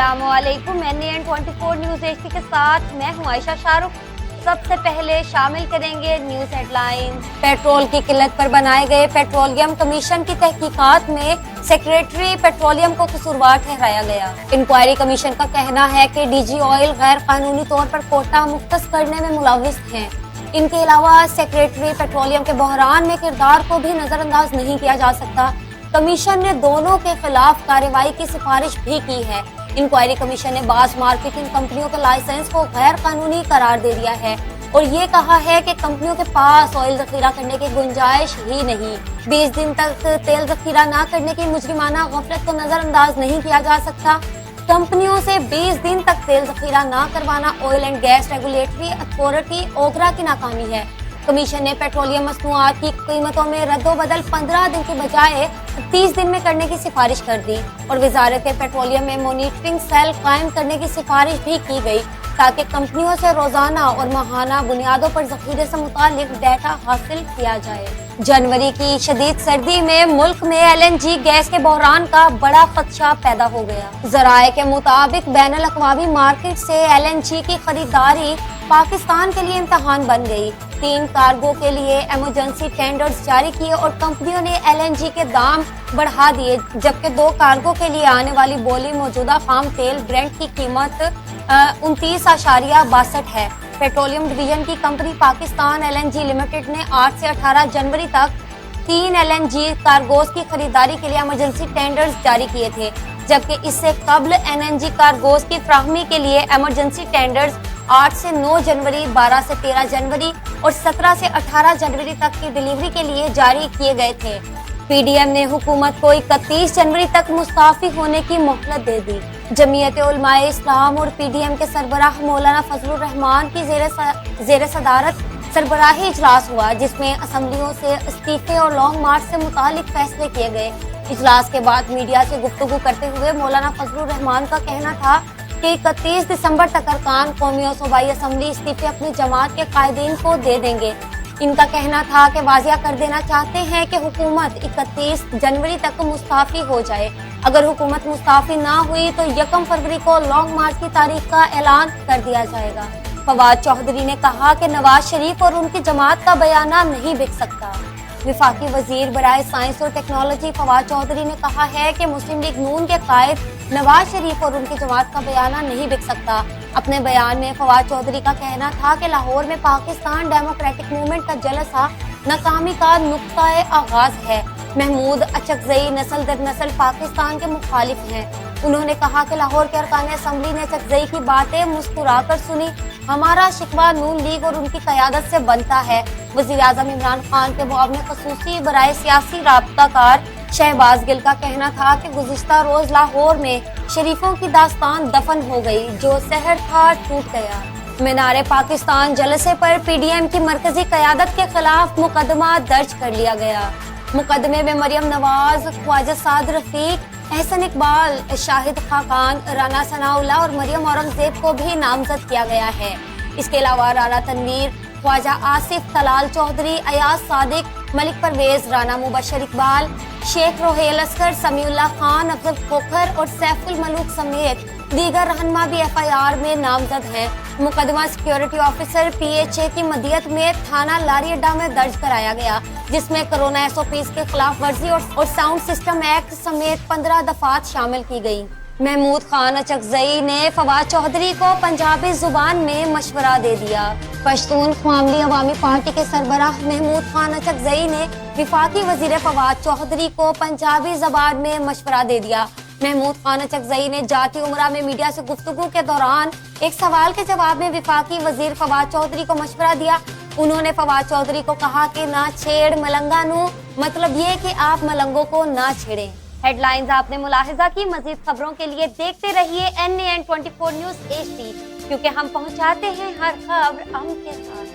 अस्सलामुअलैकुम। NN24 news HD के साथ मैं हूं आयशा शाहरुख। सबसे पहले शामिल करेंगे न्यूज़ हेडलाइंस। पेट्रोल की किल्लत पर बनाए गए पेट्रोलियम कमीशन की तहकीकात में सेक्रेटरी पेट्रोलियम को कसूरवार ठहराया गया। इंक्वायरी कमीशन का कहना है कि डीजी ऑयल गैर कानूनी तौर पर कोटा मुख्तस करने में मुलव्विस हैं। इनके अलावा सेक्रेटरी पेट्रोलियम के बहरान में किरदार को भी नजरअंदाज नहीं किया जा सकता। कमीशन ने दोनों के खिलाफ कार्रवाई की सिफारिश भी की है। इंक्वायरी कमीशन ने बास मार्केटिंग कंपनियों के लाइसेंस को गैर कानूनी करार दे दिया है और ये कहा है कि कंपनियों के पास ऑयल जखीरा करने की गुंजाइश ही नहीं। 20 दिन तक तेल जखीरा न करने की मुजरिमाना गफलत को नजरअंदाज नहीं किया जा सकता। कंपनियों से 20 दिन तक तेल जखीरा न करवाना oil and gas regulatory authority OGRA की नाकामी है। कमीशन ने पेट्रोलियम मसनूआत की कीमतों में रद्दोबदल 15 दिन के बजाय 30 दिन में करने की सिफारिश कर दी और वजारत पेट्रोलियम में मॉनिटरिंग सेल कायम करने की सिफारिश भी की गई ताकि कंपनियों से रोजाना और माहाना बुनियादों पर जखीरे से मुतालिक डाटा हासिल किया जाए। जनवरी की शदीद सर्दी में मुल्क में LNG गैस के बहरान का बड़ा खदशा पैदा हो गया। जराए के मुताबिक बैनुल अक़वामी मार्केट से LNG की खरीदारी पाकिस्तान के लिए इम्तहान बन गई। 3 कार्गो के लिए इमरजेंसी टेंडर्स जारी किए और कंपनियों ने LNG के दाम बढ़ा दिए, जबकि 2 कार्गो के लिए आने वाली बोली मौजूदा खाम तेल ब्रेंट की कीमत 29.62 है। पेट्रोलियम डिवीजन की कंपनी पाकिस्तान LNG लिमिटेड ने 8 से 18 जनवरी तक 3 LNG कार्गोस की खरीदारी के लिए इमरजेंसी टेंडर्स जारी किए थे, जबकि इससे कबल LNG कार्गोस की फ्राहमी के लिए इमरजेंसी टेंडर्स 8 से 9 जनवरी, 12 से 13 जनवरी और 17 से 18 जनवरी तक की डिलीवरी के लिए जारी किए गए थे। PDM ने हुकूमत को 31 जनवरी तक मुस्ताफी होने की मोहलत दे दी। जमीयत उलमाए इस्लाम और PDM के सरबराह मौलाना फजलुर रहमान की जेर सदारत सरबराही इजलास हुआ, जिसमें असम्बलियों से इस्तीफे और लॉन्ग मार्च से मुतालिक फैसले किए गए। इजलास के बाद मीडिया से गुफ्तगू करते हुए मौलाना फजलुर रहमान का कहना था कि 31 दिसंबर तक अरकान कौमी और सूबाई असम्बली इस्तीफे अपनी जमात के कायदीन को दे देंगे। इनका कहना था कि वाजिया कर देना चाहते हैं कि हुकूमत 31 जनवरी तक मुस्ताफी हो जाए। अगर हुकूमत मुस्ताफी ना हुई तो 1 फरवरी को लॉन्ग मार्च की तारीख का ऐलान कर दिया जाएगा। फवाद चौधरी ने कहा कि नवाज शरीफ और उनकी जमात का बयाना नहीं बिक सकता। विफाकी वजीर बराए साइंस और टेक्नोलॉजी फवाद चौधरी ने कहा है कि मुस्लिम लीग नून के कायद नवाज शरीफ और उनकी जमात का बयाना नहीं बिक सकता। अपने बयान में फवाद चौधरी का कहना था कि लाहौर में पाकिस्तान डेमोक्रेटिक मूवमेंट का जलसा नाकामी का नुक्ता-ए आगाज है। महमूद अचकजई नस्ल दर नस्ल पाकिस्तान के मुखालिफ हैं। उन्होंने कहा कि लाहौर के अरकान असम्बली ने अचकजई की बातें मुस्कुराकर सुनी। हमारा शिकवा नून लीग और उनकी क़यादत से बनता है। वज़ीर आज़म इमरान खान के मुआविन ख़ुसूसी बराए सियासी राब्ताकार शहबाज गिल का कहना था कि गुज़िश्ता रोज लाहौर में शरीफों की दास्तान दफन हो गई, जो सहर था टूट गया। मीनारे पाकिस्तान जलसे पर PDM की मरकजी क़यादत के खिलाफ मुकदमा दर्ज कर लिया गया। मुकदमे में मरियम नवाज, ख्वाजा साद रफीक, एहसन इकबाल, शाहिद खाकान, राना सनाउल्लाह और मरियम औरंगजेब को भी नामजद किया गया है। इसके अलावा राना तनवीर, ख्वाजा आसिफ, तलाल चौधरी, अयाज सादिक, मलिक परवेज, राना मुबशर इकबाल, शेख रोहेल असगर, समीउल्लाह खान, अफजल खोखर और सैफुल मलूक समेत दीगर रहनुमा भी FIR में नामजद हैं। मुकदमा सिक्योरिटी ऑफिसर PHA की मदियत में थाना लारी अड्डा में दर्ज कराया गया, जिसमें कोरोना SOPs के खिलाफ वर्जी और साउंड सिस्टम एक्ट समेत 15 दफात शामिल की गई। महमूद खान अचकजई ने फवाद चौधरी को पंजाबी जुबान में मशवरा दे दिया। पश्तून ख्वामली अवामी पार्टी के सरबराह महमूद खान अचकजई ने विफाकी वजीर फवाद चौधरी को पंजाबी जबान में मशवरा दे दिया। महमूद खान अचकजई ने जाती उमरा में मीडिया से गुफ्तगू के दौरान एक सवाल के जवाब में विफाकी वजीर फवाद चौधरी को मशवरा दिया। उन्होंने फवाद चौधरी को कहा कि ना छेड़ मलंगा नू, मतलब ये कि आप मलंगों को ना छेड़ें। हेडलाइंस आपने मुलाहिजा की। मजीद खबरों के लिए देखते रहिए NN24 न्यूज़ HD, क्योंकि हम पहुंचाते हैं हर खबर हम के साथ।